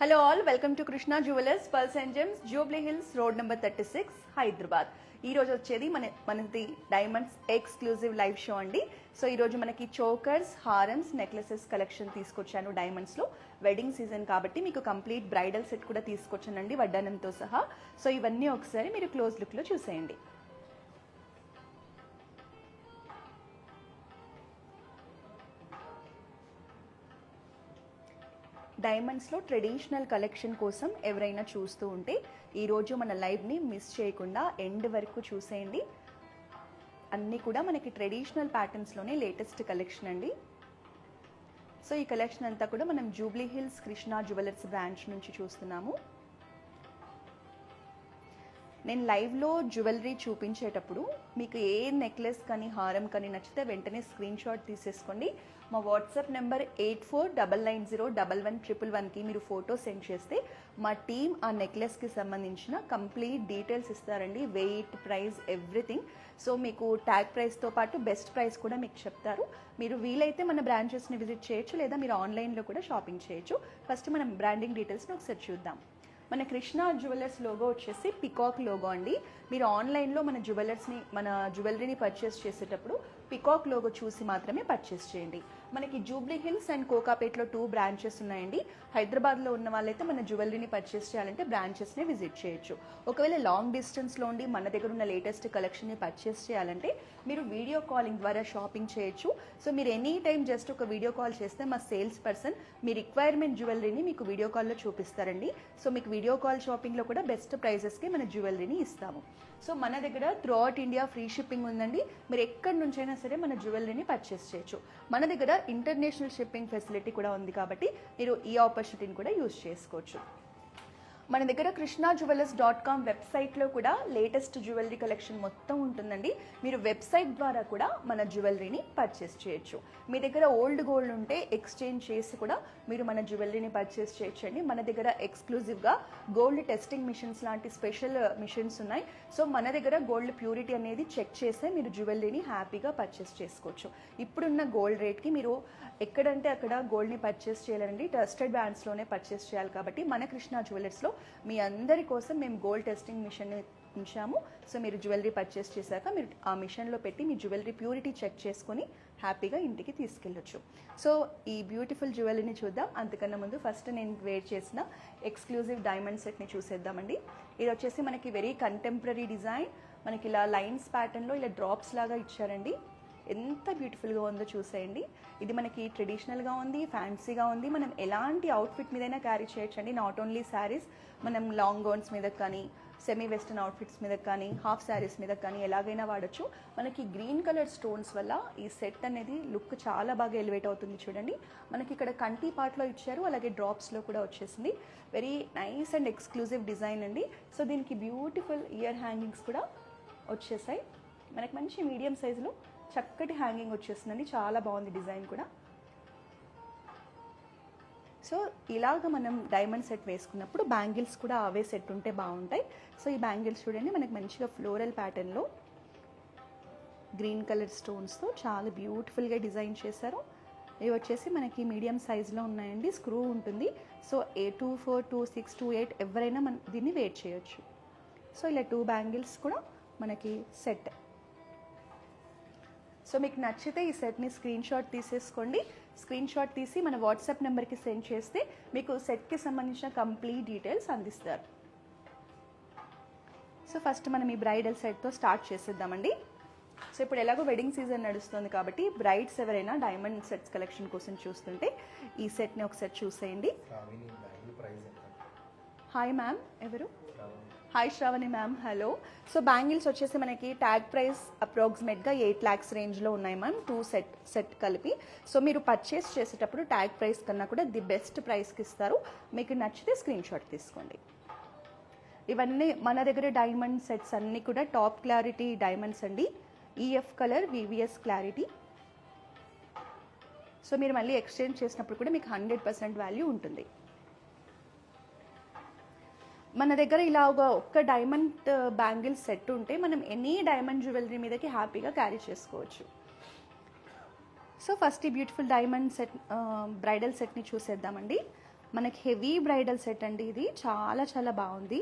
Hello all, welcome to Krishna jewellers, pearls and gems, Jubilee Hills, road number 36, Hyderabad. ఈ రోజు వచ్చేది మనది డైమండ్స్ ఎక్స్క్లూజివ్ లైవ్ షో అండి. So ఈ రోజు మనకి చోకర్స్, హారమ్స్, నెక్లెసెస్ కలెక్షన్ తీసుకొచ్చాను డైమండ్స్లో. వెడ్డింగ్ సీజన్ కాబట్టి మీకు కంప్లీట్ బ్రైడల్ సెట్ కూడా తీసుకొచ్చానండి వడ్డానంతో సహా. సో ఇవన్నీ ఒకసారి మీరు క్లోజ్ లుక్లో చూసేయండి. డైమండ్స్లో ట్రెడిషనల్ కలెక్షన్ కోసం ఎవరైనా చూస్తూ ఉంటే ఈరోజు మన లైవ్ని మిస్ చేయకుండా ఎండ్ వరకు చూసేయండి. అన్నీ కూడా మనకి ట్రెడిషనల్ ప్యాటర్న్స్లోనే లేటెస్ట్ కలెక్షన్ అండి. సో ఈ కలెక్షన్ అంతా కూడా మనం Jubilee hills Krishna jewellers branch నుంచి చూస్తున్నాము. నేను లైవ్లో జ్యువెలరీ చూపించేటప్పుడు మీకు ఏ నెక్లెస్ కానీ హారం కానీ నచ్చితే వెంటనే స్క్రీన్ షాట్ తీసేసుకోండి. మా వాట్సాప్ నెంబర్ 8499011111కి మీరు ఫోటో సెండ్ చేస్తే మా టీం ఆ నెక్లెస్కి సంబంధించిన కంప్లీట్ డీటెయిల్స్ ఇస్తారండి. Weight, price, everything. సో మీకు ట్యాగ్ ప్రైస్తో పాటు బెస్ట్ ప్రైస్ కూడా మీకు చెప్తారు. మీరు వీలైతే మన బ్రాంచెస్ని విజిట్ చేయొచ్చు, లేదా మీరు ఆన్లైన్లో కూడా షాపింగ్ చేయొచ్చు. ఫస్ట్ మనం బ్రాండింగ్ డీటెయిల్స్ని ఒకసారి చూద్దాం. మన కృష్ణ జ్యువెలర్స్ లోగో వచ్చేసి పికాక్ లోగో అండి. మీరు ఆన్లైన్లో మన జ్యువెలరీని పర్చేస్ చేసేటప్పుడు పికాక్ లోగో చూసి మాత్రమే పర్చేస్ చేయండి. మనకి జూబ్లీ హిల్స్ అండ్ కోకాపేట్లో 2 బ్రాంచెస్ ఉన్నాయండి. హైదరాబాద్లో ఉన్న వాళ్ళైతే మన జ్యువెలరీని పర్చేస్ చేయాలంటే బ్రాంచెస్ని విజిట్ చేయొచ్చు. ఒకవేళ లాంగ్ డిస్టెన్స్లో ఉండి మన దగ్గర ఉన్న లేటెస్ట్ కలెక్షన్ని పర్చేస్ చేయాలంటే మీరు వీడియో కాలింగ్ ద్వారా షాపింగ్ చేయొచ్చు. సో మీరు ఎనీ టైం జస్ట్ ఒక వీడియో కాల్ చేస్తే మా సేల్స్ పర్సన్ మీ రిక్వైర్మెంట్ జ్యువెలరీని మీకు వీడియో కాల్లో చూపిస్తారండి. సో మీకు వీడియో కాల్ షాపింగ్లో కూడా బెస్ట్ ప్రైజెస్కి మన జ్యువెలరీని ఇస్తాము. సో మన దగ్గర through out India free shipping ఉందండి. మీరు ఎక్కడి నుంచైనా సరే మన జ్యువెలరీని పర్చేస్ చేయొచ్చు. మన దగ్గర ఇంటర్నేషనల్ షిప్పింగ్ ఫెసిలిటీ కూడా ఉంది కాబట్టి మీరు ఈ ఆపర్చునిటీని కూడా యూజ్ చేసుకోవచ్చు. మన దగ్గర krishnaJewellers.com వెబ్సైట్లో కూడా లేటెస్ట్ జ్యువెలరీ కలెక్షన్ మొత్తం ఉంటుందండి. మీరు వెబ్సైట్ ద్వారా కూడా మన జ్యువెలరీని పర్చేస్ చేయొచ్చు. మీ దగ్గర ఓల్డ్ గోల్డ్ ఉంటే ఎక్స్చేంజ్ చేసి కూడా మీరు మన జ్యువెలరీని పర్చేస్ చేయొచ్చు అండి. మన దగ్గర ఎక్స్క్లూజివ్గా గోల్డ్ టెస్టింగ్ మిషన్స్ లాంటి స్పెషల్ మిషన్స్ ఉన్నాయి. సో మన దగ్గర గోల్డ్ ప్యూరిటీ అనేది చెక్ చేసే మీరు జ్యువెలరీని హ్యాపీగా పర్చేస్ చేసుకోవచ్చు. ఇప్పుడున్న గోల్డ్ రేట్కి మీరు ఎక్కడంటే అక్కడ గోల్డ్ని పర్చేస్ చేయాలండి. ట్రస్టెడ్ బ్రాండ్స్లోనే పర్చేస్ చేయాలి కాబట్టి మన కృష్ణ జ్యువెలర్స్లో మీ అందరి కోసం మేము గోల్డ్ టెస్టింగ్ మిషన్ ఉంచాము. సో మీరు జ్యువెలరీ పర్చేస్ చేశాక మీరు ఆ మిషన్లో పెట్టి మీ జ్యువెలరీ ప్యూరిటీ చెక్ చేసుకొని హ్యాపీగా ఇంటికి తీసుకెళ్ళొచ్చు. సో ఈ బ్యూటిఫుల్ జ్యువెలరీని చూద్దాం. అంతకన్నా ముందు ఫస్ట్ నేను వేర్ చేసిన ఎక్స్క్లూజివ్ డైమండ్ సెట్ని చూసేద్దామండి. ఇది వచ్చేసి మనకి వెరీ కంటెంపరీ డిజైన్. మనకి ఇలా లైన్స్ ప్యాటర్న్లో ఇలా డ్రాప్స్ లాగా ఇచ్చారండి. ఎంత బ్యూటిఫుల్గా ఉందో చూసేయండి. ఇది మనకి ట్రెడిషనల్గా ఉంది, ఫ్యాన్సీగా ఉంది. మనం ఎలాంటి అవుట్ఫిట్ మీదైనా క్యారీ చేయొచ్చండి. నాట్ ఓన్లీ శారీస్, మనం లాంగ్ గౌన్స్ మీద కానీ, సెమీ వెస్టర్న్ అవుట్ఫిట్స్ మీద కానీ, హాఫ్ శారీస్ మీద కానీ ఎలాగైనా వాడచ్చు. మనకి గ్రీన్ కలర్ స్టోన్స్ వల్ల ఈ సెట్ అనేది లుక్ చాలా బాగా ఎలివేట్ అవుతుంది. చూడండి, మనకి ఇక్కడ కంటి పార్ట్లో ఇచ్చారు, అలాగే డ్రాప్స్లో కూడా వచ్చేసింది. Very nice and exclusive design అండి. సో దీనికి బ్యూటిఫుల్ ఇయర్ హ్యాంగింగ్స్ కూడా వచ్చేసాయి. మనకి మంచి మీడియం సైజులో చక్కటి హ్యాంగింగ్ వచ్చేస్తుందండి. చాలా బాగుంది డిజైన్ కూడా. సో ఇలాగ మనం డైమండ్ సెట్ వేసుకున్నప్పుడు బ్యాంగిల్స్ కూడా అవే సెట్ ఉంటే బాగుంటాయి. సో ఈ బ్యాంగిల్స్ చూడండి, మనకి మంచిగా ఫ్లోరల్ ప్యాటర్న్లో గ్రీన్ కలర్ స్టోన్స్తో చాలా బ్యూటిఫుల్గా డిజైన్ చేశారు. ఇవి వచ్చేసి మనకి మీడియం సైజులో ఉన్నాయండి. స్క్రూ ఉంటుంది. సో 24, 26, 28 ఎవరైనా దీన్ని వేర్ చేయొచ్చు. సో ఇలా 2 బ్యాంగిల్స్ కూడా మనకి సెట్. సో మీకు నచ్చితే ఈ సెట్ని స్క్రీన్ షాట్ తీసేసుకోండి. స్క్రీన్ షాట్ తీసి మన వాట్సాప్ నెంబర్కి సెండ్ చేస్తే మీకు సెట్కి సంబంధించిన కంప్లీట్ డీటెయిల్స్ అందిస్తారు. సో ఫస్ట్ మనం ఈ బ్రైడల్ సెట్తో స్టార్ట్ చేసేద్దామండి. సో ఇప్పుడు ఎలాగో వెడ్డింగ్ సీజన్ నడుస్తుంది కాబట్టి బ్రైడ్స్ ఎవరైనా డైమండ్ సెట్స్ కలెక్షన్ కోసం చూస్తుంటే ఈ సెట్ని ఒకసారి చూసేయండి. హాయ్ మ్యామ్, ఎవరు? Hi Sravani ma'am, hello. So bangles వచ్చేసి మనకి ట్యాగ్ ప్రైస్ అప్రాక్సిమేట్గా 8 lakhs రేంజ్లో ఉన్నాయి మ్యామ్, 2 సెట్ కలిపి. సో మీరు పర్చేస్ చేసేటప్పుడు ట్యాగ్ ప్రైస్ కన్నా కూడా ది బెస్ట్ ప్రైస్కి ఇస్తారు. మీకు నచ్చితే స్క్రీన్ షాట్ తీసుకోండి. ఇవన్నీ మన దగ్గర డైమండ్ సెట్స్ అన్నీ కూడా టాప్ క్లారిటీ డైమండ్స్ అండి. EF colour, VVS clarity. So మీరు మళ్ళీ ఎక్స్చేంజ్ చేసినప్పుడు కూడా మీకు 100% వాల్యూ ఉంటుంది. మన దగ్గర ఇలా ఒక్క డైమండ్ బ్యాంగిల్ సెట్ ఉంటే మనం ఎనీ డైమండ్ జ్యువెలరీ మీదకి హ్యాపీగా క్యారీ చేసుకోవచ్చు. సో ఫస్ట్ ఈ బ్యూటిఫుల్ డైమండ్ సెట్ బ్రైడల్ సెట్ని చూసేద్దామండి. మనకి హెవీ బ్రైడల్ సెట్ అండి ఇది, చాలా చాలా బాగుంది.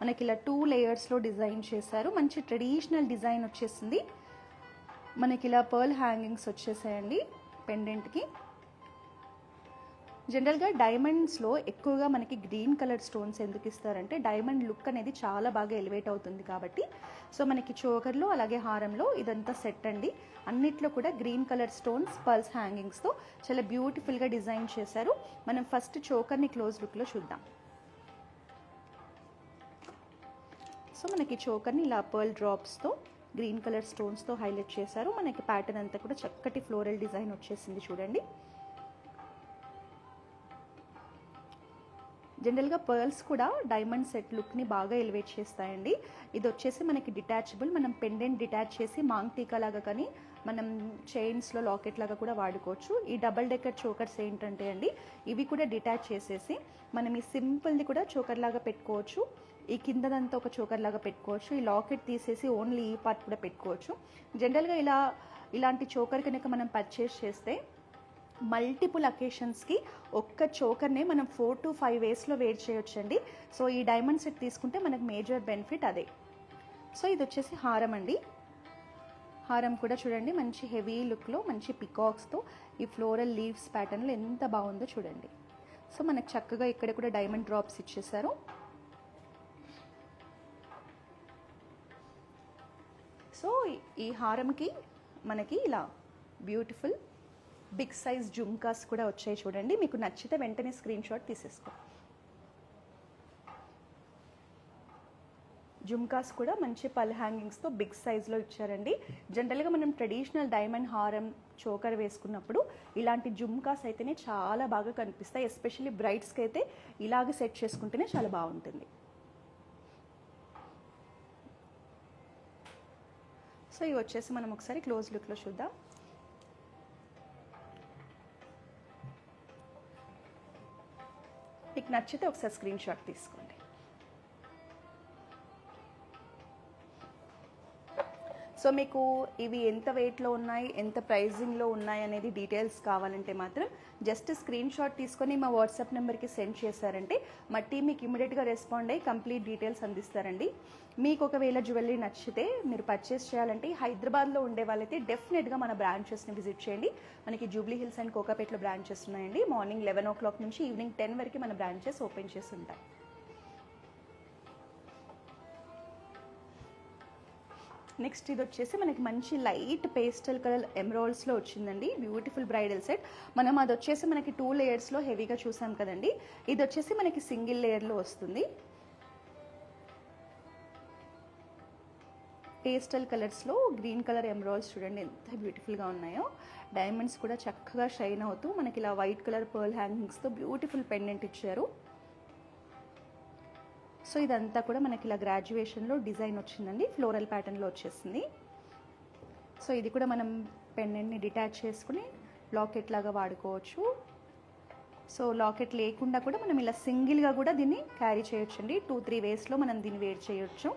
మనకి ఇలా 2 లేయర్స్లో డిజైన్ చేశారు. మంచి ట్రెడిషనల్ డిజైన్ వచ్చేసింది. మనకి ఇలా పర్ల్ హ్యాంగింగ్స్ వచ్చేసాయండి పెండెంట్కి. జనరల్గా డైమండ్స్లో ఎక్కువగా మనకి గ్రీన్ కలర్ స్టోన్స్ ఎందుకు ఇస్తారంటే డైమండ్ లుక్ అనేది చాలా బాగా ఎలివేట్ అవుతుంది కాబట్టి. సో మనకి చోకర్లో అలాగే హారంలో ఇదంతా సెట్ అండి. అన్నిట్లో కూడా గ్రీన్ కలర్ స్టోన్స్ పర్ల్స్ హ్యాంగింగ్స్తో చాలా బ్యూటిఫుల్గా డిజైన్ చేశారు. మనం ఫస్ట్ చోకర్ని క్లోజ్ లుక్లో చూద్దాం. సో మనకి చోకర్ని ఇలా పర్ల్ డ్రాప్స్తో గ్రీన్ కలర్ స్టోన్స్తో హైలైట్ చేశారు. మనకి ప్యాటర్న్ అంతా కూడా చక్కటి ఫ్లోరల్ డిజైన్ వచ్చేసింది చూడండి. జనరల్గా పర్ల్స్ కూడా డైమండ్ సెట్ లుక్ని బాగా ఎలివేట్ చేస్తాయండి. ఇది వచ్చేసి మనకి డిటాచబుల్, మనం పెండెంట్ డిటాచ్ చేసి మాంగ్ టీకా లాగా కానీ మనం చైన్స్లో లాకెట్ లాగా కూడా వాడుకోవచ్చు. ఈ డబల్ డెక్కర్ చోకర్స్ ఏంటంటే అండి, ఇవి కూడా డిటాచ్ చేసేసి మనం ఈ సింపుల్ది కూడా చోకర్ లాగా పెట్టుకోవచ్చు. ఈ కిందదంతా ఒక చోకర్ లాగా పెట్టుకోవచ్చు. ఈ లాకెట్ తీసేసి ఓన్లీ ఈ పార్ట్ కూడా పెట్టుకోవచ్చు. జనరల్గా ఇలాంటి చోకర్ కనుక మనం పర్చేస్ చేస్తే మల్టిపుల్ అకేషన్స్కి ఒక్క చోకర్నే మనం 4 to 5 వేస్లో వేర్ చేయొచ్చండి. సో ఈ డైమండ్ సెట్ తీసుకుంటే మనకు మేజర్ బెనిఫిట్ అదే. సో ఇది వచ్చేసి హారం అండి. హారం కూడా చూడండి మంచి హెవీ లుక్లో మంచి పికాక్స్తో ఈ ఫ్లోరల్ లీవ్స్ ప్యాటర్న్లో ఎంత బాగుందో చూడండి. సో మనకు చక్కగా ఇక్కడ కూడా డైమండ్ డ్రాప్స్ ఇచ్చేసారు. సో ఈ హారంకి మనకి ఇలా బ్యూటిఫుల్ బిగ్ సైజ్ జుమ్కాస్ కూడా వచ్చాయి చూడండి. మీకు నచ్చితే వెంటనే స్క్రీన్ షాట్ తీసేసుకో. జుమ్కాస్ కూడా మంచి పల్ హ్యాంగింగ్స్తో బిగ్ సైజ్లో ఇచ్చారండి. జనరల్గా మనం ట్రెడిషనల్ డైమండ్ హారం చోకర్ వేసుకున్నప్పుడు ఇలాంటి జుమ్కాస్ అయితేనే చాలా బాగా కనిపిస్తాయి. ఎస్పెషల్లీ బ్రైడ్స్కి అయితే ఇలాగ సెట్ చేసుకుంటేనే చాలా బాగుంటుంది. సో ఇవి వచ్చేసి మనం ఒకసారి క్లోజ్ లుక్లో చూద్దాం. మీకు నచ్చితే ఒకసారి స్క్రీన్ షాట్ తీసుకోండి. సో మీకు ఇవి ఎంత వెయిట్లో ఉన్నాయి, ఎంత ప్రైజింగ్లో ఉన్నాయి అనేది డీటెయిల్స్ కావాలంటే మాత్రం జస్ట్ స్క్రీన్ షాట్ తీసుకొని మా వాట్సాప్ నెంబర్కి సెండ్ చేశారంటే మా టీం మీకు ఇమీడియట్గా రెస్పాండ్ అయ్యి కంప్లీట్ డీటెయిల్స్ అందిస్తారండి. మీకు ఒకవేళ జ్యువెలరీ నచ్చితే మీరు పర్చేస్ చేయాలంటే హైదరాబాద్లో ఉండే వాళ్ళైతే డెఫినెట్గా మన బ్రాంచెస్ని విజిట్ చేయండి. మనకి జూబ్లీ హిల్స్ అండ్ కోకాపేట్లో బ్రాంచెస్ ఉన్నాయండి. మార్నింగ్ 11 o'clock నుంచి ఈవినింగ్ 10 వరకు మన బ్రాంచెస్ ఓపెన్ చేసి ఉంటాయి. నెక్స్ట్ ఇది వచ్చేసి మనకి మంచి లైట్ పేస్టల్ కలర్ ఎమరాల్డ్స్లో వచ్చిందండి. Beautiful bridal set. మనం అది వచ్చేసి మనకి 2 లేయర్స్లో హెవీగా చూసాం కదండి. ఇది వచ్చేసి మనకి సింగిల్ లేయర్లో వస్తుంది. పేస్టల్ కలర్స్లో గ్రీన్ కలర్ ఎమరాల్డ్స్ చూడండి ఎంత బ్యూటిఫుల్గా ఉన్నాయో. డైమండ్స్ కూడా చక్కగా షైన్ అవుతూ మనకి ఇలా వైట్ కలర్ పర్ల్ హ్యాంగింగ్స్తో బ్యూటిఫుల్ పెండెంట్ ఇచ్చారు. సో ఇదంతా కూడా మనకి ఇలా గ్రాడ్యుయేషన్లో డిజైన్ వచ్చిందండి. ఫ్లోరల్ ప్యాటర్న్లో వచ్చేసింది. సో ఇది కూడా మనం పెండెంట్ని డిటాచ్ చేసుకుని లాకెట్ లాగా వాడుకోవచ్చు. సో లాకెట్ లేకుండా కూడా మనం ఇలా సింగిల్గా కూడా దీన్ని క్యారీ చేయొచ్చండి. 2-3 వేస్లో మనం దీన్ని వేర్ చేయొచ్చు.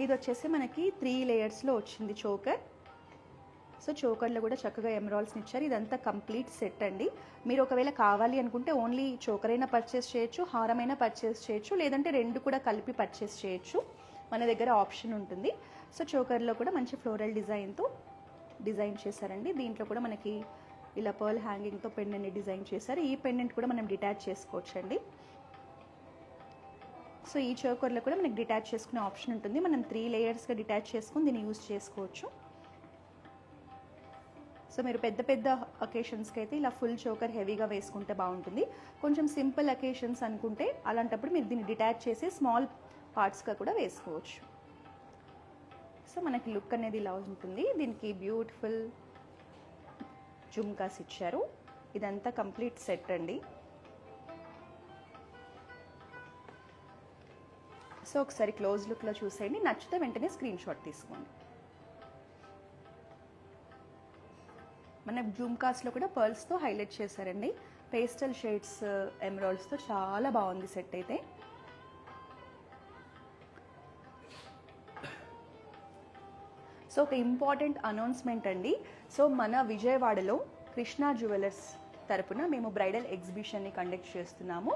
ఇది వచ్చేసి మనకి 3 లేయర్స్లో వచ్చింది చోకర్. సో చోకర్లో కూడా చక్కగా ఎమరాల్డ్స్ని ఇచ్చారు. ఇదంతా కంప్లీట్ సెట్ అండి. మీరు ఒకవేళ కావాలి అనుకుంటే ఓన్లీ చోకర్ అయినా పర్చేస్ చేయొచ్చు, హారమైనా పర్చేస్ చేయొచ్చు, లేదంటే 2 కూడా కలిపి పర్చేస్ చేయొచ్చు. మన దగ్గర ఆప్షన్ ఉంటుంది. సో చోకర్లో కూడా మంచి ఫ్లోరల్ డిజైన్తో డిజైన్ చేశారండి. దీంట్లో కూడా మనకి ఇలా పర్ల్ హ్యాంగింగ్తో పెండెంట్ని డిజైన్ చేశారు. ఈ పెండెంట్ కూడా మనం డిటాచ్ చేసుకోవచ్చండి. సో ఈ చోకర్లో కూడా మనకి డిటాచ్ చేసుకునే ఆప్షన్ ఉంటుంది. మనం 3 లేయర్స్గా డిటాచ్ చేసుకుని దీన్ని యూజ్ చేసుకోవచ్చు. సో మీరు పెద్ద పెద్ద అకేషన్స్కి అయితే ఇలా ఫుల్ చోకర్ హెవీగా వేసుకుంటే బాగుంటుంది. కొంచెం సింపుల్ అకేషన్స్ అనుకుంటే అలాంటప్పుడు మీరు దీన్ని డిటాచ్ చేసి స్మాల్ పార్ట్స్గా కూడా వేసుకోవచ్చు. సో మనకి లుక్ అనేది ఇలా ఉంటుంది. దీనికి బ్యూటిఫుల్ జుమ్కాస్ ఇచ్చారు. ఇదంతా కంప్లీట్ సెట్ అండి. సో ఒకసారి క్లోజ్ లుక్లో చూసేయండి. నచ్చితే వెంటనే స్క్రీన్ షాట్ తీసుకోండి. మన జుమ్కాస్లో కూడా పర్ల్స్తో హైలైట్ చేశారండి. పేస్టల్ షేడ్స్ ఎమరాల్డ్స్తో చాలా బాగుంది సెట్ అయితే. సో ఒక ఇంపార్టెంట్ అనౌన్స్మెంట్ అండి. సో మన విజయవాడలో కృష్ణా జ్యువెలర్స్ తరపున మేము బ్రైడల్ ఎగ్జిబిషన్ని కండక్ట్ చేస్తున్నాము.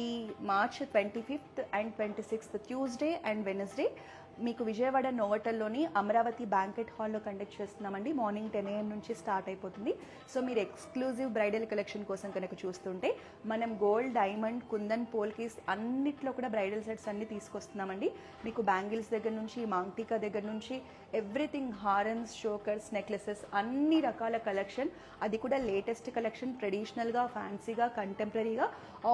ఈ March 25th and 26th Tuesday and Wednesday మీకు విజయవాడ నోవటల్లోని అమరావతి బ్యాంకెట్ హాల్లో కండక్ట్ చేస్తున్నామండి. మార్నింగ్ 10 AM నుంచి స్టార్ట్ అయిపోతుంది. సో మీరు ఎక్స్క్లూజివ్ బ్రైడల్ కలెక్షన్ కోసం కనుక చూస్తుంటే మనం గోల్డ్, డైమండ్, కుందన్, పోల్కీస్ అన్నిట్లో కూడా బ్రైడల్ సెట్స్ అన్ని తీసుకొస్తున్నామండి. మీకు బ్యాంగిల్స్ దగ్గర నుంచి, మాంగ్టికా దగ్గర నుంచి ఎవ్రీథింగ్, హారన్స్, షోకర్స్, నెక్లెసెస్ అన్ని రకాల కలెక్షన్, అది కూడా లేటెస్ట్ కలెక్షన్, ట్రెడిషనల్గా, ఫ్యాన్సీగా, కంటెంపరీగా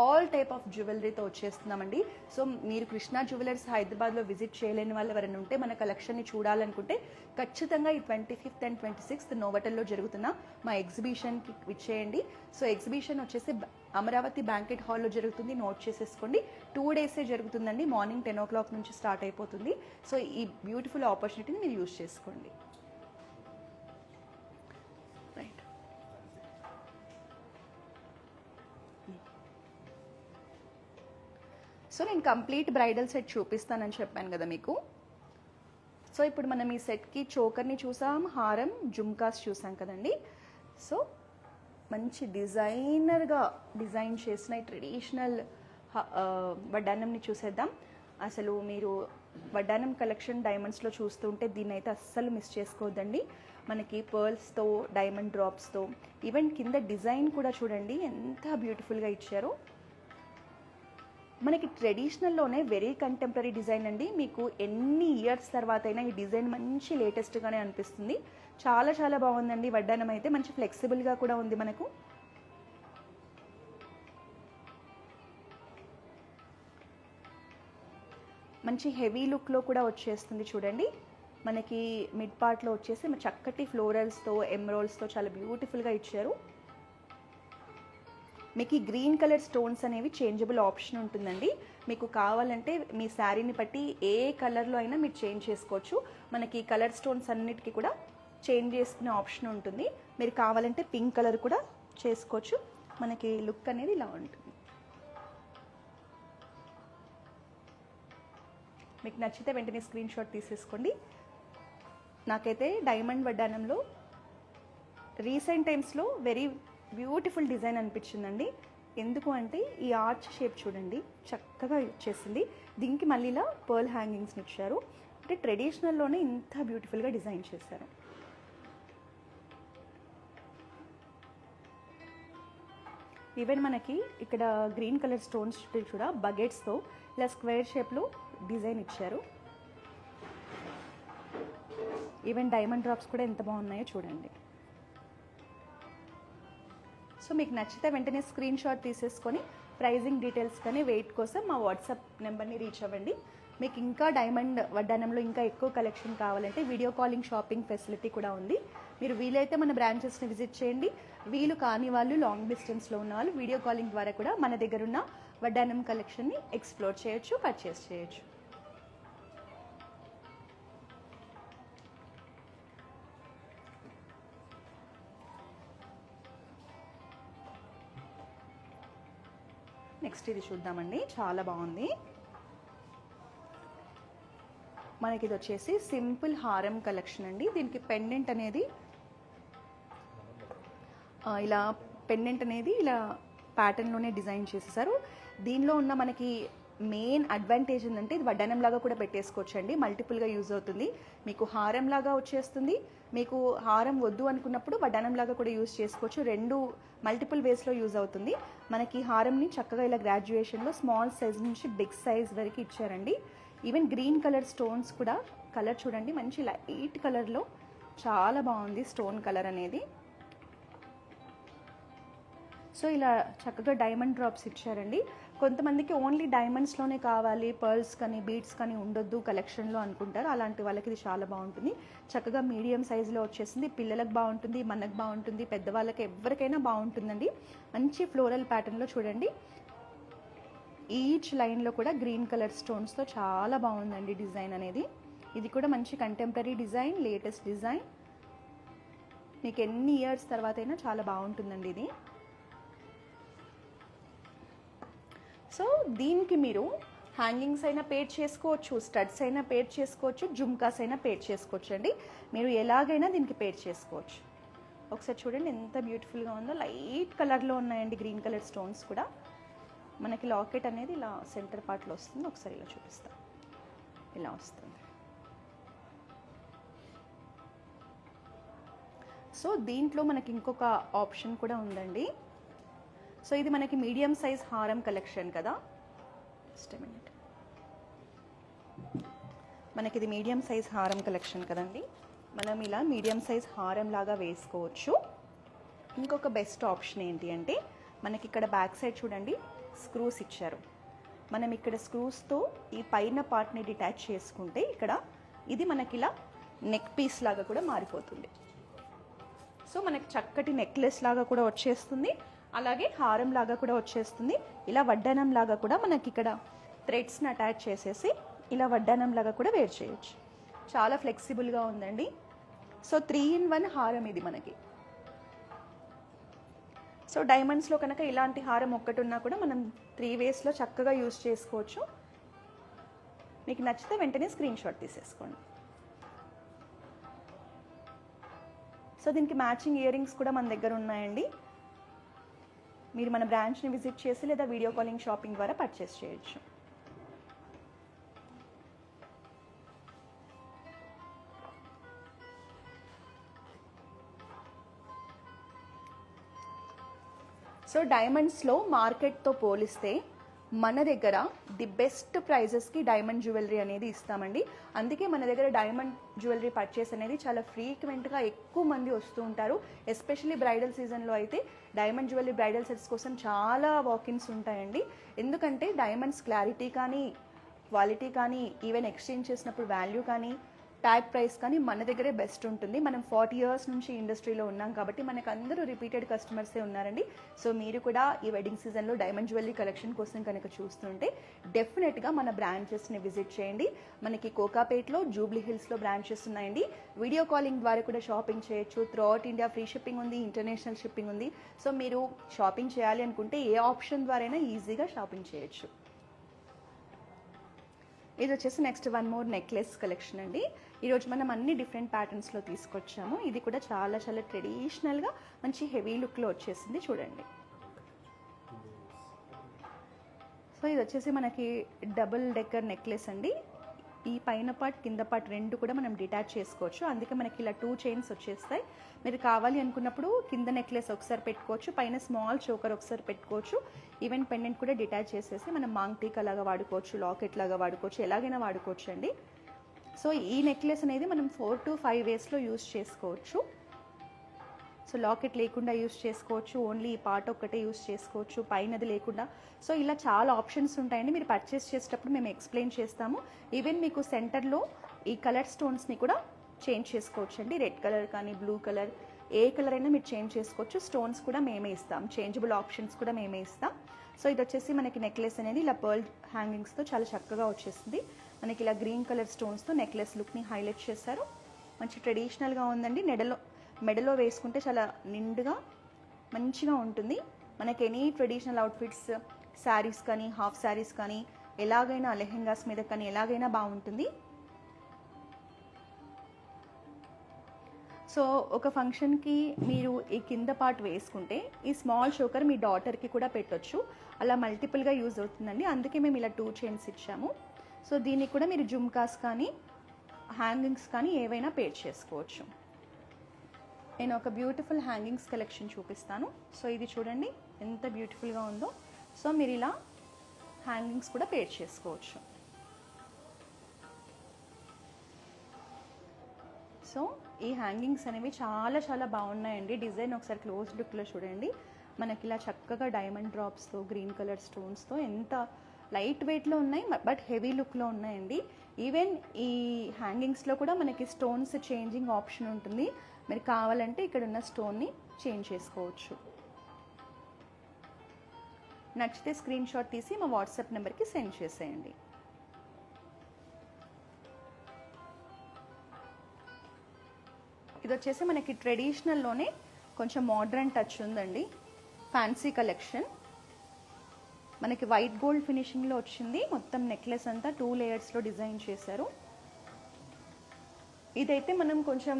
ఆల్ టైప్ ఆఫ్ జ్యువెలరీతో వచ్చేస్తున్నామండి. సో మీరు కృష్ణ జ్యువెలర్స్ హైదరాబాద్లో విజిట్ చేయలేని వాళ్ళు ఎవరైనా ఉంటే మన కలెక్షన్ని చూడాలనుకుంటే ఖచ్చితంగా ఈ 25th అండ్ 26th నోవటల్లో జరుగుతున్న మా ఎగ్జిబిషన్కి విచ్చేయండి. సో ఎగ్జిబిషన్ వచ్చేసి అమరావతి బ్యాంకెట్ హాల్లో జరుగుతుంది. నోట్ చేసేసుకోండి. 2 days జరుగుతుందండి. మార్నింగ్ 10 o'clock నుంచి స్టార్ట్ అయిపోతుంది. సో ఈ బ్యూటిఫుల్ ఆపర్చునిటీని మీరు యూజ్ చేసుకోండి. రైట్. సో నేను కంప్లీట్ బ్రైడల్ సెట్ చూపిస్తానని చెప్పాను కదా మీకు. సో ఇప్పుడు మనం ఈ సెట్కి చోకర్ని చూసాం, హారం, జుమ్కాస్ చూసాం కదండి. సో మంచి డిజైనర్గా డిజైన్ చేసిన ట్రెడిషనల్ వడ్డానంని చూసేద్దాం. అసలు మీరు వడ్డానం కలెక్షన్ డైమండ్స్లో చూస్తుంటే దీన్ని అయితే అస్సలు మిస్ చేసుకోవద్దండి. మనకి పర్ల్స్తో, డైమండ్ డ్రాప్స్తో, ఈవెన్ కింద డిజైన్ కూడా చూడండి ఎంత బ్యూటిఫుల్గా ఇచ్చారో. మనకి ట్రెడిషనల్లోనే వెరీ కంటెంపరీ డిజైన్ అండి. మీకు ఎన్ని ఇయర్స్ తర్వాత అయినా ఈ డిజైన్ మంచి లేటెస్ట్గానే అనిపిస్తుంది. చాలా చాలా బాగుందండి. వడ్డానం అయితే మంచి ఫ్లెక్సిబుల్గా కూడా ఉంది మనకు. మంచి హెవీ లుక్లో కూడా వచ్చేస్తుంది చూడండి. మనకి మిడ్ పార్ట్లో వచ్చేసి చక్కటి ఫ్లోరల్స్తో, ఎమరాల్డ్స్తో చాలా బ్యూటిఫుల్గా ఇచ్చారు. మీకు ఈ గ్రీన్ కలర్ స్టోన్స్ అనేవి చేంజబుల్ ఆప్షన్ ఉంటుందండి. మీకు కావాలంటే మీ శారీని బట్టి ఏ కలర్లో అయినా మీరు చేంజ్ చేసుకోవచ్చు. మనకి కలర్ స్టోన్స్ అన్నిటికీ కూడా చేంజ్ చేసుకునే ఆప్షన్ ఉంటుంది. మీరు కావాలంటే పింక్ కలర్ కూడా చేసుకోవచ్చు. మనకి లుక్ అనేది ఇలా ఉంటుంది. మీకు నచ్చితే వెంటనే స్క్రీన్ షాట్ తీసేసుకోండి. నాకైతే డైమండ్ వడ్డానంలో రీసెంట్ టైమ్స్లో వెరీ బ్యూటిఫుల్ డిజైన్ అనిపించిందండి. ఎందుకు అంటే ఈ ఆర్చ్ షేప్ చూడండి చక్కగా ఇచ్చేసింది. దీనికి మళ్ళీ ఇలా పర్ల్ హ్యాంగింగ్స్ని ఇచ్చారు. అంటే ట్రెడిషనల్లోనే ఇంత బ్యూటిఫుల్గా డిజైన్ చేశారు. ఈవెన్ మనకి ఇక్కడ గ్రీన్ కలర్ స్టోన్స్ కూడా బకెట్స్తో ఇలా స్క్వేర్ షేప్లో డిజైన్ ఇచ్చారు. ఈవెన్ డైమండ్ డ్రాప్స్ కూడా ఎంత బాగున్నాయో చూడండి. సో మీకు నచ్చితే వెంటనే స్క్రీన్ షాట్ తీసేసుకొని ప్రైజింగ్ డీటెయిల్స్ కానీ వెయిట్ కోసం మా వాట్సాప్ నెంబర్ని రీచ్ అవ్వండి. మీకు ఇంకా డైమండ్ వడ్డానంలో ఇంకా ఎక్కువ కలెక్షన్ కావాలంటే వీడియో కాలింగ్ షాపింగ్ ఫెసిలిటీ కూడా ఉంది. మీరు వీలైతే మన బ్రాంచెస్ని విజిట్ చేయండి. వీలు కాని వాళ్ళు, లాంగ్ డిస్టెన్స్లో ఉన్న వాళ్ళు వీడియో కాలింగ్ ద్వారా కూడా మన దగ్గర ఉన్న వడ్డానం కలెక్షన్ని ఎక్స్ప్లోర్ చేయొచ్చు, పర్చేస్ చేయొచ్చు. నెక్స్ట్ ఇది చూద్దామండి. చాలా బాగుంది. మనకి ఇది వచ్చేసి సింపుల్ హారం కలెక్షన్ అండి. దీనికి పెండెంట్ అనేది ఇలా ప్యాటర్న్లోనే డిజైన్ చేసేసారు. దీనిలో ఉన్న మనకి మెయిన్ అడ్వాంటేజ్ ఏంటంటే ఇది వడ్డానం లాగా కూడా పెట్టేసుకోవచ్చు అండి. మల్టిపుల్గా యూజ్ అవుతుంది. మీకు హారం లాగా వచ్చేస్తుంది. మీకు హారం వద్దు అనుకున్నప్పుడు వడ్డానం లాగా కూడా యూజ్ చేసుకోవచ్చు. రెండు మల్టిపుల్ వేస్లో యూజ్ అవుతుంది. మనకి హారంని చక్కగా ఇలా గ్రాడ్యుయేషన్లో స్మాల్ సైజ్ నుంచి బిగ్ సైజ్ వరకు ఇచ్చారండి. ఈవెన్ గ్రీన్ కలర్ స్టోన్స్ కూడా, కలర్ చూడండి మంచి లైట్ కలర్లో చాలా బాగుంది స్టోన్ కలర్ అనేది. సో ఇలా చక్కగా డైమండ్ డ్రాప్స్ ఇచ్చారండి. కొంతమందికి ఓన్లీ డైమండ్స్లోనే కావాలి, పర్ల్స్ కానీ బీడ్స్ కానీ ఉండొద్దు కలెక్షన్లో అనుకుంటారు. అలాంటి వాళ్ళకి ఇది చాలా బాగుంటుంది. చక్కగా మీడియం సైజులో వచ్చేసింది. పిల్లలకు బాగుంటుంది, మనకు బాగుంటుంది, పెద్దవాళ్ళకి ఎవరికైనా బాగుంటుందండి. మంచి ఫ్లోరల్ ప్యాటర్న్లో చూడండి. ఈచ్ లైన్లో కూడా గ్రీన్ కలర్ స్టోన్స్తో చాలా బాగుందండి డిజైన్ అనేది. ఇది కూడా మంచి కంటెంపరీ డిజైన్, లేటెస్ట్ డిజైన్. మీకు ఎన్ని ఇయర్స్ తర్వాత అయినా చాలా బాగుంటుందండి ఇది. సో దీనికి మీరు హ్యాంగింగ్స్ అయినా పేర్ చేసుకోవచ్చు, స్టడ్స్ అయినా పేర్ చేసుకోవచ్చు, జుమ్కాస్ అయినా పేర్ చేసుకోవచ్చు అండి. మీరు ఎలాగైనా దీనికి పేర్ చేసుకోవచ్చు. ఒకసారి చూడండి ఎంత బ్యూటిఫుల్గా ఉందో. లైట్ కలర్లో ఉన్నాయండి గ్రీన్ కలర్ స్టోన్స్ కూడా. మనకి లాకెట్ అనేది ఇలా సెంటర్ పార్ట్లో వస్తుంది. ఒకసారి ఇలా చూపిస్తాం, ఇలా వస్తుంది. సో దీంట్లో మనకి ఇంకొక ఆప్షన్ కూడా ఉందండి. సో ఇది మనకి మీడియం సైజ్ హారం కలెక్షన్ కదా. Just a minute. మనకి ఇది మీడియం సైజ్ హారం కలెక్షన్ కదండి. మనం ఇలా మీడియం సైజ్ హారం లాగా వేసుకోవచ్చు. ఇంకొక బెస్ట్ ఆప్షన్ ఏంటి అంటే మనకి ఇక్కడ బ్యాక్ సైడ్ చూడండి స్క్రూస్ ఇచ్చారు. మనం ఇక్కడ స్క్రూస్తో ఈ పైన పార్ట్ని డిటాచ్ చేసుకుంటే ఇక్కడ ఇది మనకి ఇలా నెక్ పీస్ లాగా కూడా మారిపోతుంది. సో మనకి చక్కటి నెక్లెస్ లాగా కూడా వచ్చేస్తుంది, అలాగే హారం లాగా కూడా వచ్చేస్తుంది. ఇలా వడ్డానం లాగా కూడా మనకి ఇక్కడ థ్రెడ్స్ని అటాచ్ చేసేసి ఇలా వడ్డానం లాగా కూడా వేర్ చేయొచ్చు. చాలా ఫ్లెక్సిబుల్గా ఉందండి. సో 3-in-1 హారం ఇది మనకి. సో డైమండ్స్లో కనుక ఇలాంటి హారం ఒక్కటి ఉన్నా కూడా మనం 3 వేస్లో చక్కగా యూజ్ చేసుకోవచ్చు. మీకు నచ్చితే వెంటనే స్క్రీన్ షాట్ తీసేసుకోండి. సో దీనికి మ్యాచింగ్ ఇయర్ రింగ్స్ కూడా మన దగ్గర ఉన్నాయండి. మీరు మన బ్రాంచ్ని విజిట్ చేసి లేదా వీడియో కాలింగ్ షాపింగ్ ద్వారా పర్చేస్ చేయొచ్చు. సో డైమండ్స్లో మార్కెట్తో పోలిస్తే మన దగ్గర ది బెస్ట్ ప్రైజెస్కి డైమండ్ జ్యువెలరీ అనేది ఇస్తామండి. అందుకే మన దగ్గర డైమండ్ జ్యువెలరీ పర్చేస్ అనేది చాలా ఫ్రీక్వెంట్గా ఎక్కువ మంది వస్తూ ఉంటారు. ఎస్పెషల్లీ బ్రైడల్ సీజన్లో అయితే డైమండ్ జ్యువెలరీ బ్రైడల్ సెట్స్ కోసం చాలా వాకిన్స్ ఉంటాయండి. ఎందుకంటే డైమండ్స్ క్లారిటీ కానీ, క్వాలిటీ కానీ, ఈవెన్ ఎక్స్చేంజ్ చేసినప్పుడు వాల్యూ కానీ, ట్యాగ్ ప్రైస్ కానీ మన దగ్గరే బెస్ట్ ఉంటుంది. మనం 40 years నుంచి ఇండస్ట్రీలో ఉన్నాం కాబట్టి మనకు అందరూ రిపీటెడ్ కస్టమర్సే ఉన్నారండి. సో మీరు కూడా ఈ వెడ్డింగ్ సీజన్లో డైమండ్ జ్యువెలరీ కలెక్షన్ కోసం కనుక చూస్తుంటే డెఫినెట్గా మన బ్రాంచెస్ని విజిట్ చేయండి. మనకి కోకాపేట్లో, జూబ్లీ హిల్స్లో బ్రాంచెస్ ఉన్నాయండి. వీడియో కాలింగ్ ద్వారా కూడా షాపింగ్ చేయొచ్చు. త్రూఅవుట్ ఇండియా ఫ్రీ షిప్పింగ్ ఉంది, ఇంటర్నేషనల్ షిప్పింగ్ ఉంది. సో మీరు షాపింగ్ చేయాలి అనుకుంటే ఏ ఆప్షన్ ద్వారా ఈజీగా షాపింగ్ చేయొచ్చు. ఇది వచ్చేసి నెక్స్ట్ 1 more నెక్లెస్ కలెక్షన్ అండి. ఈరోజు మనం అన్ని డిఫరెంట్ ప్యాటర్న్స్లో తీసుకొచ్చాము. ఇది కూడా చాలా చాలా ట్రెడిషనల్గా మంచి హెవీ లుక్లో వచ్చేసింది చూడండి. సో ఇది వచ్చేసి మనకి డబుల్ డెక్కర్ నెక్లెస్ అండి. ఈ పైన పార్ట్ కింద పార్ట్ రెండు కూడా మనం డిటాచ్ చేసుకోవచ్చు. అందుకే మనకి ఇలా 2 చైన్స్ వచ్చేస్తాయి. మీరు కావాలి అనుకున్నప్పుడు కింద నెక్లెస్ ఒకసారి పెట్టుకోవచ్చు, పైన స్మాల్ చోకర్ ఒకసారి పెట్టుకోవచ్చు. ఈవెన్ పెండెంట్ కూడా డిటాచ్ చేసేసి మనం మాంగ్ టీకా లాగా వాడుకోవచ్చు, లాకెట్ లాగా వాడుకోవచ్చు, ఎలాగైనా వాడుకోవచ్చు అండి. సో ఈ నెక్లెస్ అనేది మనం 4 to 5 వేస్లో యూజ్ చేసుకోవచ్చు. సో లాకెట్ లేకుండా యూజ్ చేసుకోవచ్చు, ఓన్లీ ఈ పార్ట్ ఒక్కటే యూజ్ చేసుకోవచ్చు, పైనది లేకుండా. సో ఇలా చాలా ఆప్షన్స్ ఉంటాయండి. మీరు పర్చేస్ చేసేటప్పుడు మేము ఎక్స్ప్లెయిన్ చేస్తాము. ఈవెన్ మీకు సెంటర్లో ఈ కలర్ స్టోన్స్ని కూడా చేంజ్ చేసుకోవచ్చు అండి. రెడ్ కలర్ కానీ, బ్లూ కలర్, ఏ కలర్ అయినా మీరు చేంజ్ చేసుకోవచ్చు. స్టోన్స్ కూడా మేమే ఇస్తాం, చేంజబుల్ ఆప్షన్స్ కూడా మేమే ఇస్తాం. సో ఇది వచ్చేసి మనకి నెక్లెస్ అనేది ఇలా పర్ల్ హ్యాంగింగ్స్తో చాలా చక్కగా వచ్చేసింది. మనకి ఇలా గ్రీన్ కలర్ స్టోన్స్తో నెక్లెస్ లుక్ని హైలైట్ చేశారు. మంచి ట్రెడిషనల్గా ఉందండి. మెడలో వేసుకుంటే చాలా నిండుగా మంచిగా ఉంటుంది. మనకి ఎనీ ట్రెడిషనల్ అవుట్ఫిట్స్, శారీస్ కానీ, హాఫ్ శారీస్ కానీ, ఎలాగైనా లెహెంగాస్ మీద కానీ ఎలాగైనా బాగుంటుంది. సో ఒక ఫంక్షన్కి మీరు ఈ కింద పార్ట్ వేసుకుంటే ఈ స్మాల్ చోకర్ మీ డాటర్కి కూడా పెట్టొచ్చు. అలా మల్టిపుల్గా యూజ్ అవుతుందండి. అందుకే మేము ఇలా 2 చైన్స్ ఇచ్చాము. సో దీనికి కూడా మీరు జుమ్కాస్ కానీ, హ్యాంగింగ్స్ కానీ ఏవైనా పేర్ చేసుకోవచ్చు. నేను ఒక బ్యూటిఫుల్ హ్యాంగింగ్స్ కలెక్షన్ చూపిస్తాను. సో ఇది చూడండి ఎంత బ్యూటిఫుల్గా ఉందో. సో మీరు ఇలా హ్యాంగింగ్స్ కూడా పేర్ చేసుకోవచ్చు. సో ఈ హ్యాంగింగ్స్ అనేవి చాలా చాలా బాగున్నాయండి. డిజైన్ ఒకసారి క్లోజ్ లుక్లో చూడండి. మనకి ఇలా చక్కగా డైమండ్ డ్రాప్స్తో, గ్రీన్ కలర్ స్టోన్స్తో ఎంత లైట్ వెయిట్లో ఉన్నాయి, బట్ హెవీ లుక్లో ఉన్నాయండి. ఈవెన్ ఈ హ్యాంగింగ్స్లో కూడా మనకి స్టోన్స్ చేంజింగ్ ఆప్షన్ ఉంటుంది. మీరు కావాలంటే ఇక్కడ ఉన్న స్టోన్ని చేంజ్ చేసుకోవచ్చు. నచ్చితే స్క్రీన్ షాట్ తీసి మా వాట్సాప్ నెంబర్కి సెండ్ చేసేయండి. ఇది వచ్చేసి మనకి ట్రెడిషనల్లోనే కొంచెం మోడ్రన్ టచ్ ఉందండి. ఫ్యాన్సీ కలెక్షన్ మనకి వైట్ గోల్డ్ ఫినిషింగ్లో వచ్చింది. మొత్తం నెక్లెస్ అంతా 2 లేయర్స్లో డిజైన్ చేశారు. ఇదైతే మనం కొంచెం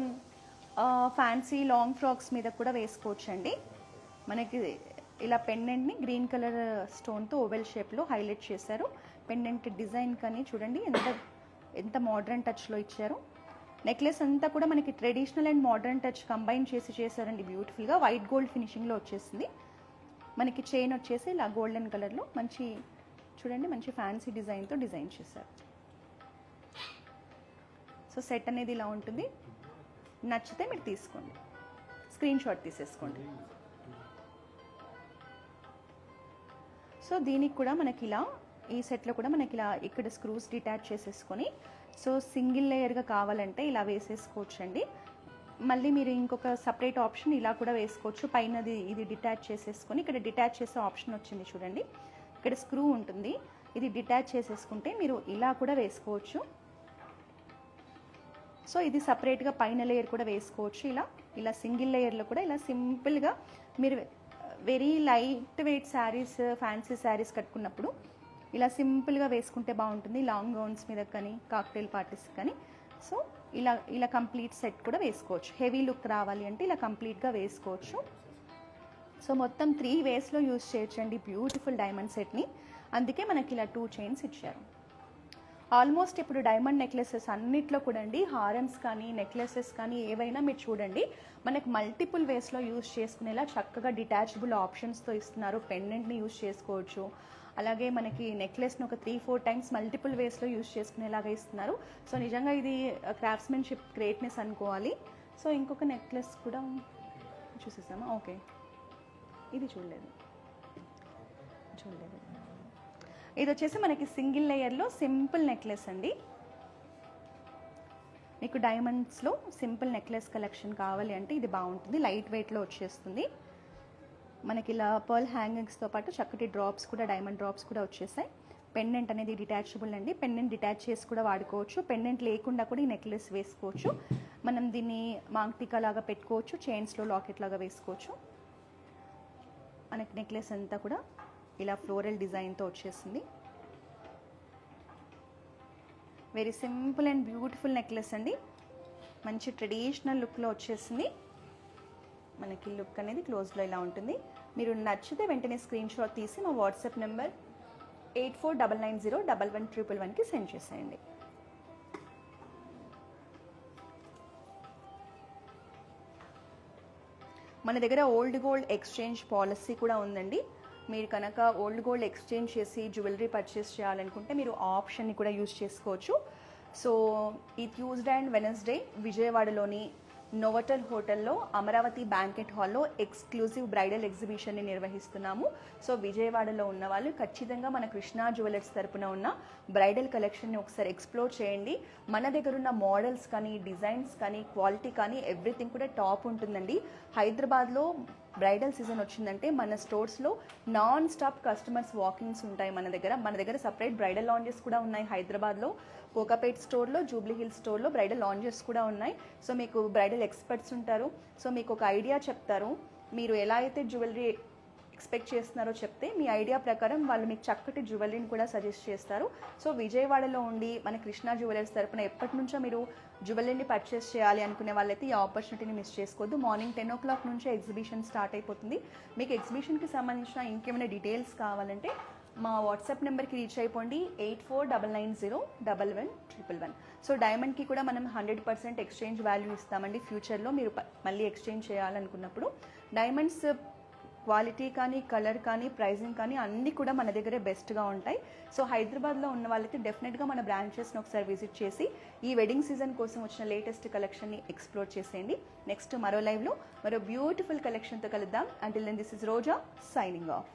ఫ్యాన్సీ లాంగ్ ఫ్రాక్స్ మీద కూడా వేసుకోవచ్చండి. మనకి ఇలా పెండెంట్ని గ్రీన్ కలర్ స్టోన్తో ఓవెల్ షేప్లో హైలైట్ చేశారు. పెండెంట్ డిజైన్ కానీ చూడండి ఎంత మోడర్న్ టచ్లో ఇచ్చారు. నెక్లెస్ అంతా కూడా మనకి traditional and modern touch combine చేసి చేశారండి బ్యూటిఫుల్గా. వైట్ గోల్డ్ ఫినిషింగ్లో వచ్చేసింది. మనకి చైన్ వచ్చేసి ఇలా గోల్డెన్ కలర్లో మంచి చూడండి మంచి ఫ్యాన్సీ డిజైన్తో డిజైన్ చేశారు. సో సెట్ అనేది ఇలా ఉంటుంది. నచ్చితే మీరు తీసుకోండి, స్క్రీన్ షాట్ తీసేసుకోండి. సో దీనికి కూడా మనకి ఇలా ఈ సెట్లో కూడా మనకి ఇలా ఇక్కడ స్క్రూస్ డిటాచ్ చేసేసుకొని సో సింగిల్ లేయర్గా కావాలంటే ఇలా వేసేసుకోవచ్చండి. మళ్ళీ మీరు ఇంకొక సపరేట్ ఆప్షన్ ఇలా కూడా వేసుకోవచ్చు. పైనది ఇది డిటాచ్ చేసేసుకొని ఇక్కడ డిటాచ్ చేసే ఆప్షన్ వచ్చింది చూడండి. ఇక్కడ స్క్రూ ఉంటుంది, ఇది డిటాచ్ చేసేసుకుంటే మీరు ఇలా కూడా వేసుకోవచ్చు. సో ఇది సపరేట్గా పైన లేయర్ కూడా వేసుకోవచ్చు. ఇలా సింగిల్ లేయర్లో కూడా ఇలా సింపుల్గా మీరు very light weight saris fancy saris కట్టుకున్నప్పుడు ఇలా సింపుల్గా వేసుకుంటే బాగుంటుంది. లాంగ్ గౌన్స్ మీద కానీ కాక్టైల్ పార్టీస్ కానీ. సో ఇలా కంప్లీట్ సెట్ కూడా వేసుకోవచ్చు. హెవీ లుక్ రావాలి అంటే ఇలా కంప్లీట్గా వేసుకోవచ్చు. సో మొత్తం 3 వేస్లో యూజ్ చేయొచ్చండి బ్యూటిఫుల్ డైమండ్ సెట్ని. అందుకే మనకి ఇలా 2 చైన్స్ ఇచ్చారు. ఆల్మోస్ట్ ఇప్పుడు డైమండ్ నెక్లెసెస్ అన్నిట్లో కూడా అండి హారమ్స్ కానీ నెక్లెసెస్ కానీ ఏవైనా మీరు చూడండి మనకు మల్టిపుల్ వేస్లో యూజ్ చేసుకునేలా చక్కగా డిటాచబుల్ ఆప్షన్స్తో ఇస్తున్నారు. పెండెంట్ని యూజ్ చేసుకోవచ్చు. అలాగే మనకి నెక్లెస్ని ఒక 3-4 టైమ్స్ మల్టిపుల్ వేస్లో యూజ్ చేసుకునేలాగా ఇస్తున్నారు. సో నిజంగా ఇది క్రాఫ్ట్స్మెన్షిప్ గ్రేట్నెస్ అనుకోవాలి. సో ఇంకొక నెక్లెస్ కూడా చూసేసామా? ఓకే, ఇది చూడలేదు. ఇది వచ్చేసి మనకి సింగిల్ లేయర్లో సింపుల్ నెక్లెస్ అండి. మీకు డైమండ్స్లో సింపుల్ నెక్లెస్ కలెక్షన్ కావాలి అంటే ఇది బాగుంటుంది. లైట్ వెయిట్లో వచ్చేస్తుంది. మనకి ఇలా పర్ల్ హ్యాంగింగ్స్తో పాటు చక్కటి డ్రాప్స్ కూడా డైమండ్ డ్రాప్స్ కూడా వచ్చేసాయి. పెండెంట్ అనేది డిటాచబుల్ అండి. పెండెంట్ డిటాచ్ చేసి కూడా వాడుకోవచ్చు. పెండెంట్ లేకుండా కూడా ఈ నెక్లెస్ వేసుకోవచ్చు. మనం దీన్ని మాంగ్టికా లాగా పెట్టుకోవచ్చు. చైన్స్లో లాకెట్ లాగా వేసుకోవచ్చు. మనకి నెక్లెస్ అంతా కూడా ఇలా ఫ్లోరల్ డిజైన్తో వచ్చేసింది. Very simple and beautiful necklace అండి. మంచి ట్రెడిషనల్ లుక్లో వచ్చేసింది. మనకి లుక్ అనేది క్లోజ్లో ఇలా ఉంటుంది. మీరు నచ్చితే వెంటనే స్క్రీన్ షాట్ తీసి మా వాట్సాప్ నెంబర్ 8499011111కి సెండ్ చేసేయండి. మన దగ్గర ఓల్డ్ గోల్డ్ ఎక్స్చేంజ్ పాలసీ కూడా ఉందండి. మీరు కనుక ఓల్డ్ గోల్డ్ ఎక్స్చేంజ్ చేసి జ్యువెలరీ పర్చేస్ చేయాలనుకుంటే మీరు ఆప్షన్ని కూడా యూజ్ చేసుకోవచ్చు. సో ఈ ట్యూస్డే అండ్ వెనస్డే విజయవాడలోని నోవటల్ హోటల్లో అమరావతి బ్యాంకెట్ హాల్లో ఎక్స్క్లూజివ్ బ్రైడల్ ఎగ్జిబిషన్ని నిర్వహిస్తున్నాము. సో విజయవాడలో ఉన్న వాళ్ళు ఖచ్చితంగా మన కృష్ణా జ్యువెలర్స్ తరపున ఉన్న బ్రైడల్ కలెక్షన్ని ఒకసారి ఎక్స్ప్లోర్ చేయండి. మన దగ్గర ఉన్న మోడల్స్ కానీ డిజైన్స్ కానీ క్వాలిటీ కానీ ఎవ్రీథింగ్ కూడా టాప్ ఉంటుందండి. హైదరాబాద్లో బ్రైడల్ సీజన్ వచ్చిందంటే మన స్టోర్స్లో నాన్ స్టాప్ కస్టమర్స్ వాకింగ్స్ ఉంటాయి. మన దగ్గర సపరేట్ బ్రైడల్ లాంజెస్ కూడా ఉన్నాయి. హైదరాబాద్లో కోకాపేట్ స్టోర్లో, జూబ్లీ హిల్ స్టోర్లో బ్రైడల్ లాంజెస్ కూడా ఉన్నాయి. సో మీకు బ్రైడల్ ఎక్స్పర్ట్స్ ఉంటారు. సో మీకు ఒక ఐడియా చెప్తారు. మీరు ఎలా అయితే జ్యువెలరీ ఎక్స్పెక్ట్ చేస్తున్నారో చెప్తే మీ ఐడియా ప్రకారం వాళ్ళు మీకు చక్కటి జ్యువెలరీని కూడా సజెస్ట్ చేస్తారు. సో విజయవాడలో ఉండి మన కృష్ణా జ్యువెలర్స్ తరపున ఎప్పటి నుంచో మీరు జ్యువెలరీని పర్చేస్ చేయాలి అనుకునే వాళ్ళైతే ఈ ఆపర్చునిటీని మిస్ చేసుకోవద్దు. మార్నింగ్ 10 o'clock నుంచే ఎగ్జిబిషన్ స్టార్ట్ అయిపోతుంది. మీకు ఎగ్జిబిషన్కి సంబంధించిన ఇంకేమైనా డీటెయిల్స్ కావాలంటే మా వాట్సాప్ నెంబర్కి రీచ్ అయిపోండి 8499011111. సో డైమండ్కి కూడా మనం 100% ఎక్స్చేంజ్ వాల్యూ ఇస్తామండి. ఫ్యూచర్లో మీరు మళ్ళీ ఎక్స్చేంజ్ చేయాలనుకున్నప్పుడు డైమండ్స్ క్వాలిటీ కానీ కలర్ కానీ ప్రైజింగ్ కానీ అన్నీ కూడా మన దగ్గరే బెస్ట్గా ఉంటాయి. సో హైదరాబాద్లో ఉన్న వాళ్ళకి డెఫినెట్గా మన బ్రాంచెస్ని ఒకసారి విజిట్ చేసి ఈ వెడ్డింగ్ సీజన్ కోసం వచ్చిన లేటెస్ట్ కలెక్షన్ని ఎక్స్ప్లోర్ చేసేయండి. నెక్స్ట్ మరో లైవ్లో మరో బ్యూటిఫుల్ కలెక్షన్తో కలుద్దాం. Until then this is Roja signing of.